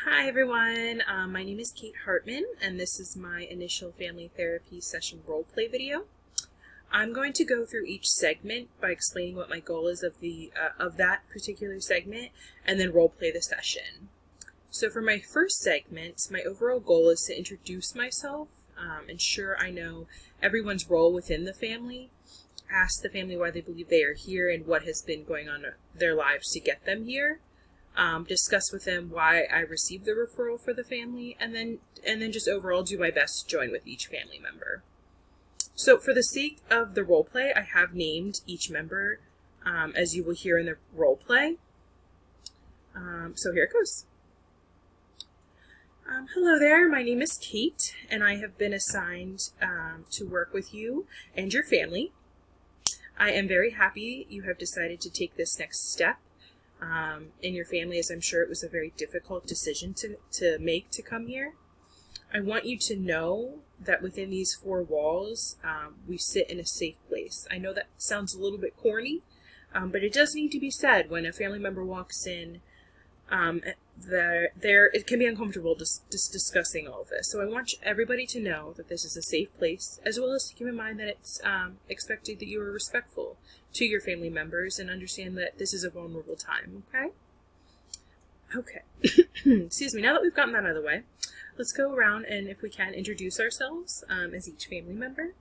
Hi everyone, my name is Kate Hartman and this is my initial family therapy session roleplay video. I'm going to go through each segment by explaining what my goal is of that particular segment and then roleplay the session. So for my first segment, my overall goal is to introduce myself, ensure I know everyone's role within the family, ask the family why they believe they are here and what has been going on in their lives to get them here. Discuss with them why I received the referral for the family, and then just overall do my best to join with each family member. So for the sake of the role play, I have named each member as you will hear in the role play. So here it goes. Hello there, my name is Kate, and I have been assigned to work with you and your family. I am very happy you have decided to take this next step in your family, as I'm sure it was a very difficult decision to make to come here. I want you to know that within these four walls, we sit in a safe place. I know that sounds a little bit corny, but it does need to be said when a family member walks in. It can be uncomfortable just discussing all of this. So I want everybody to know that this is a safe place, as well as to keep in mind that it's expected that you are respectful to your family members and understand that this is a vulnerable time, okay? Okay. Excuse me. Now that we've gotten that out of the way, let's go around and, if we can, introduce ourselves as each family member.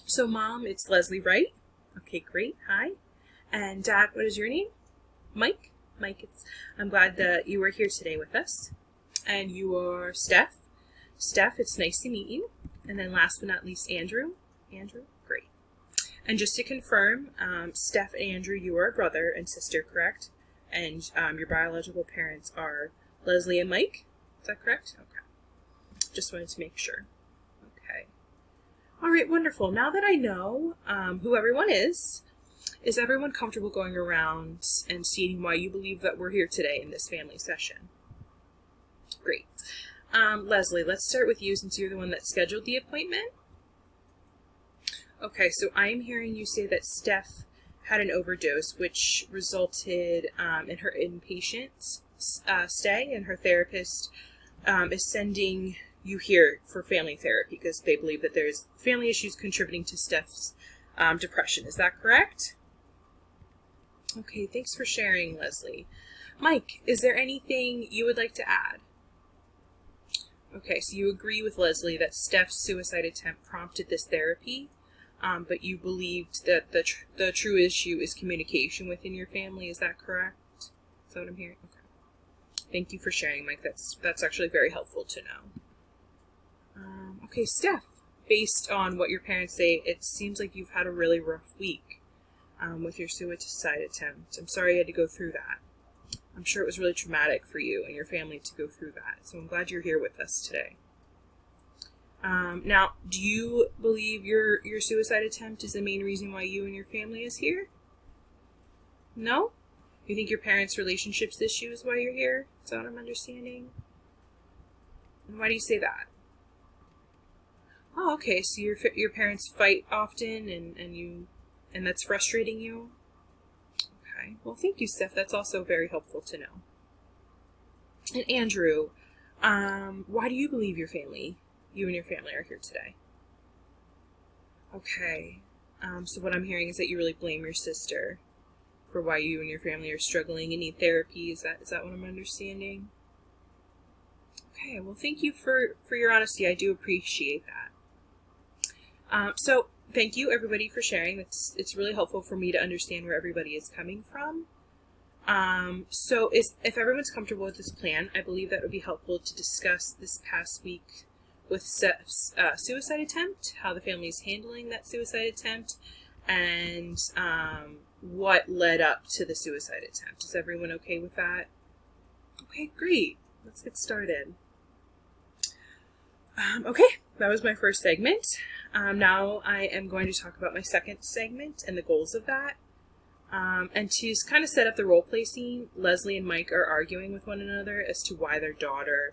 So, Mom, it's Leslie Wright. Okay, great. Hi. And Dad, what is your name? Mike? Mike, I'm glad that you are here today with us. And you are Steph. Steph, it's nice to meet you. And then last but not least, Andrew. Andrew, great. And just to confirm, Steph and Andrew, you are a brother and sister, correct? And your biological parents are Leslie and Mike. Is that correct? Okay. Just wanted to make sure. Okay. All right, wonderful. Now that I know who everyone is everyone comfortable going around and stating why you believe that we're here today in this family session? Great. Leslie, let's start with you since you're the one that scheduled the appointment. Okay, so I'm hearing you say that Steph had an overdose, which resulted in her inpatient stay, and her therapist is sending you here for family therapy because they believe that there's family issues contributing to Steph's depression. Is that correct? Okay, thanks for sharing, Leslie. Mike, is there anything you would like to add? Okay, so you agree with Leslie that Steph's suicide attempt prompted this therapy, but you believed that the true issue is communication within your family. Is that correct? Is that what I'm hearing? Okay. Thank you for sharing, Mike. That's actually very helpful to know. Okay, Steph, based on what your parents say, it seems like you've had a really rough week with your suicide attempt. I'm sorry you had to go through that. I'm sure it was really traumatic for you and your family to go through that. So I'm glad you're here with us today. Now, do you believe your suicide attempt is the main reason why you and your family is here? No? You think your parents' relationship's issue is why you're here? Is that what I'm understanding? And why do you say that? Oh, okay. So your parents fight often, and that's frustrating you. Okay. Well, thank you, Steph. That's also very helpful to know. And Andrew, why do you believe you and your family are here today? Okay. So what I'm hearing is that you really blame your sister for why you and your family are struggling and need therapy. Is that what I'm understanding? Okay. Well, thank you for your honesty. I do appreciate that. So thank you, everybody, for sharing. It's really helpful for me to understand where everybody is coming from. So if everyone's comfortable with this plan, I believe that would be helpful to discuss this past week with Steph's suicide attempt, how the family is handling that suicide attempt, and what led up to the suicide attempt. Is everyone okay with that? Okay, great. Let's get started. Okay, that was my first segment. Now I am going to talk about my second segment and the goals of that. And to kind of set up the role play scene, Leslie and Mike are arguing with one another as to why their daughter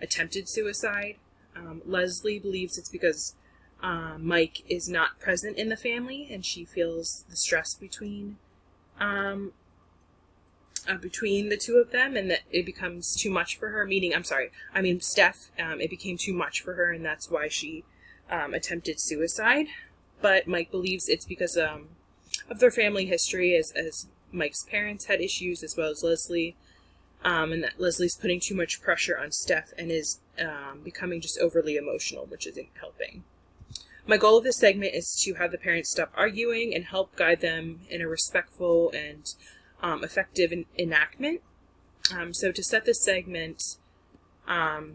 attempted suicide. Leslie believes it's because Mike is not present in the family, and she feels the stress between between the two of them, and that it becomes too much for her. Steph. It became too much for her, and that's why she attempted suicide. But Mike believes it's because of their family history, as Mike's parents had issues, as well as Leslie, and that Leslie's putting too much pressure on Steph and is becoming just overly emotional, which isn't helping. My goal of this segment is to have the parents stop arguing and help guide them in a respectful and effective enactment. So to set this segment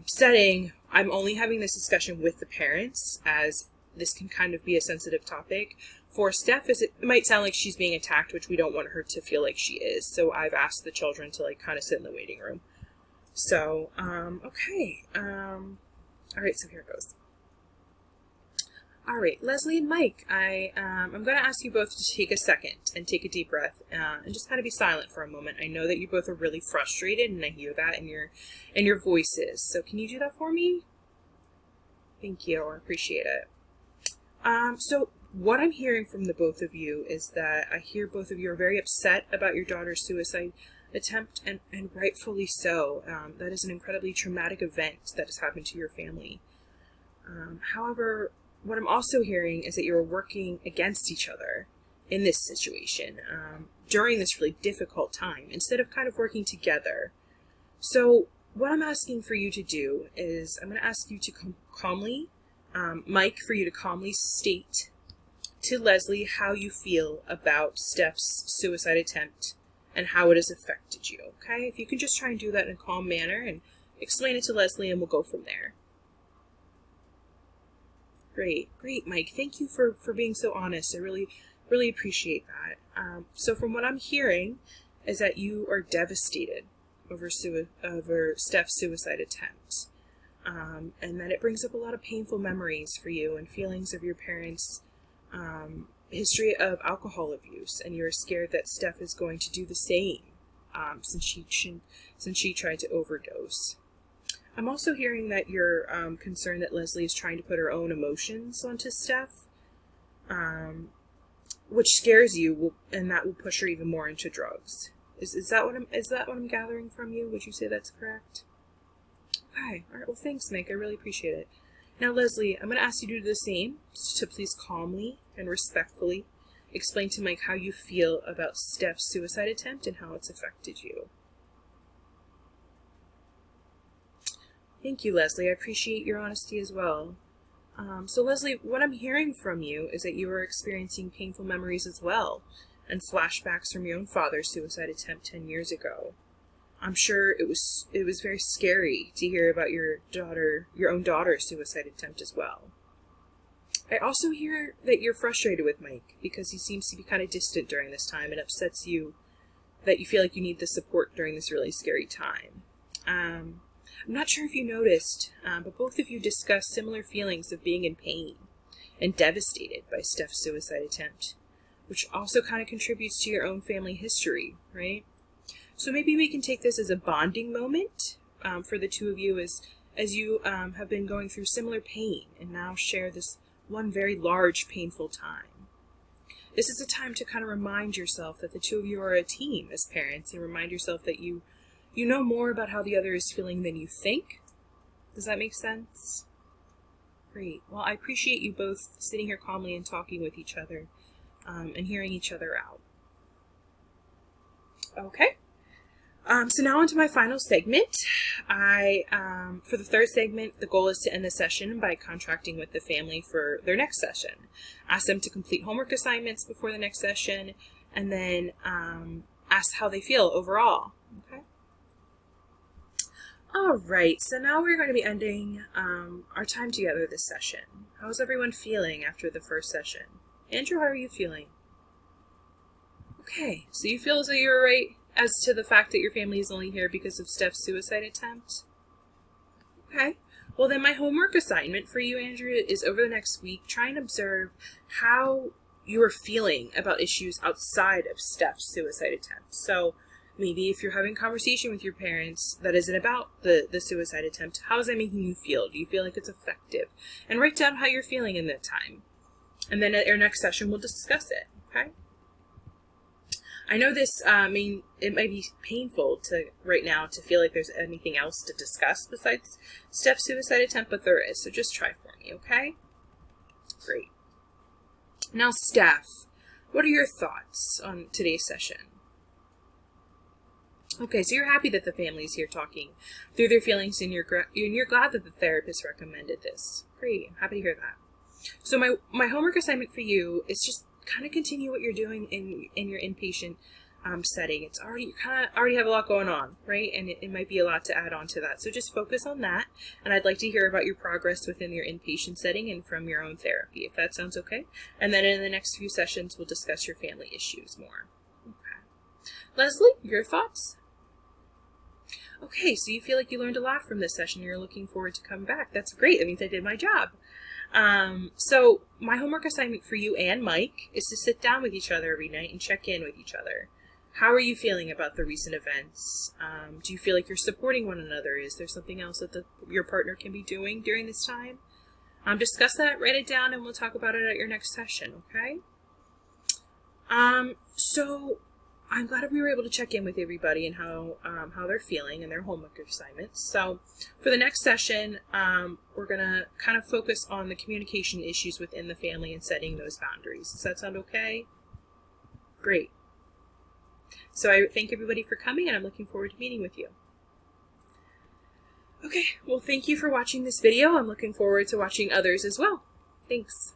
setting, I'm only having this discussion with the parents, as this can kind of be a sensitive topic. For Steph, it might sound like she's being attacked, which we don't want her to feel like she is. So I've asked the children to kind of sit in the waiting room. So, okay. All right, so here it goes. All right, Leslie and Mike, I'm going to ask you both to take a second and take a deep breath and just kind of be silent for a moment. I know that you both are really frustrated, and I hear that in your voices. So can you do that for me? Thank you. I appreciate it. So what I'm hearing from the both of you is that I hear both of you are very upset about your daughter's suicide attempt, and rightfully so. That is an incredibly traumatic event that has happened to your family. However, what I'm also hearing is that you're working against each other in this situation during this really difficult time, instead of kind of working together. So what I'm asking for you to do is I'm going to ask you to calmly, Mike, for you to calmly state to Leslie how you feel about Steph's suicide attempt and how it has affected you, okay? If you can just try and do that in a calm manner and explain it to Leslie, and we'll go from there. Great, Mike. Thank you for being so honest. I really, really appreciate that. So from what I'm hearing is that you are devastated over Steph's suicide attempt, and that it brings up a lot of painful memories for you and feelings of your parents' history of alcohol abuse, and you're scared that Steph is going to do the same since she tried to overdose. I'm also hearing that you're concerned that Leslie is trying to put her own emotions onto Steph, which scares you, and that will push her even more into drugs. Is that what I'm gathering from you? Would you say that's correct? Okay. All right. Well, thanks, Mike. I really appreciate it. Now, Leslie, I'm going to ask you to do the same, to please calmly and respectfully explain to Mike how you feel about Steph's suicide attempt and how it's affected you. Thank you, Leslie. I appreciate your honesty as well. So, Leslie, what I'm hearing from you is that you are experiencing painful memories as well, and flashbacks from your own father's suicide attempt 10 years ago. I'm sure it was very scary to hear about your own daughter's suicide attempt as well. I also hear that you're frustrated with Mike because he seems to be kind of distant during this time, and upsets you that you feel like you need the support during this really scary time. I'm not sure if you noticed, but both of you discussed similar feelings of being in pain and devastated by Steph's suicide attempt, which also kind of contributes to your own family history, right? So maybe we can take this as a bonding moment for the two of you as you have been going through similar pain and now share this one very large, painful time. This is a time to kind of remind yourself that the two of you are a team as parents, and remind yourself that you know more about how the other is feeling than you think. Does that make sense? Great. Well, I appreciate you both sitting here calmly and talking with each other and hearing each other out. Okay. So now on to my final segment. For the third segment, the goal is to end the session by contracting with the family for their next session. Ask them to complete homework assignments before the next session, and then ask how they feel overall. Okay. All right, so now we're going to be ending our time together this session. How's everyone feeling after the first session? Andrew, how are you feeling? Okay, so you feel as though you're right as to the fact that your family is only here because of Steph's suicide attempt? Okay, well then my homework assignment for you, Andrew, is over the next week, try and observe how you are feeling about issues outside of Steph's suicide attempt. So maybe if you're having a conversation with your parents that isn't about the suicide attempt, how is that making you feel? Do you feel like it's effective? And write down how you're feeling in that time. And then at our next session, we'll discuss it, okay? I know this, it might be painful to right now to feel like there's anything else to discuss besides Steph's suicide attempt, but there is. So just try for me, okay? Great. Now, Steph, what are your thoughts on today's session? Okay, so you're happy that the family's here talking through their feelings, and you're glad that the therapist recommended this. Great, I'm happy to hear that. So my homework assignment for you is just kind of continue what you're doing in your inpatient setting. It's already, you kind of already have a lot going on, right? And it might be a lot to add on to that. So just focus on that. And I'd like to hear about your progress within your inpatient setting and from your own therapy, if that sounds okay. And then in the next few sessions, we'll discuss your family issues more. Okay. Leslie, your thoughts? Okay, so you feel like you learned a lot from this session. You're looking forward to come back. That's great. That means I did my job. So my homework assignment for you and Mike is to sit down with each other every night and check in with each other. How are you feeling about the recent events? Do you feel like you're supporting one another? Is there something else that your partner can be doing during this time? Discuss that, write it down, and we'll talk about it at your next session, okay? So I'm glad we were able to check in with everybody and how they're feeling and their homework assignments. So for the next session, we're going to kind of focus on the communication issues within the family and setting those boundaries. Does that sound okay? Great. So I thank everybody for coming, and I'm looking forward to meeting with you. Okay, well, thank you for watching this video. I'm looking forward to watching others as well. Thanks.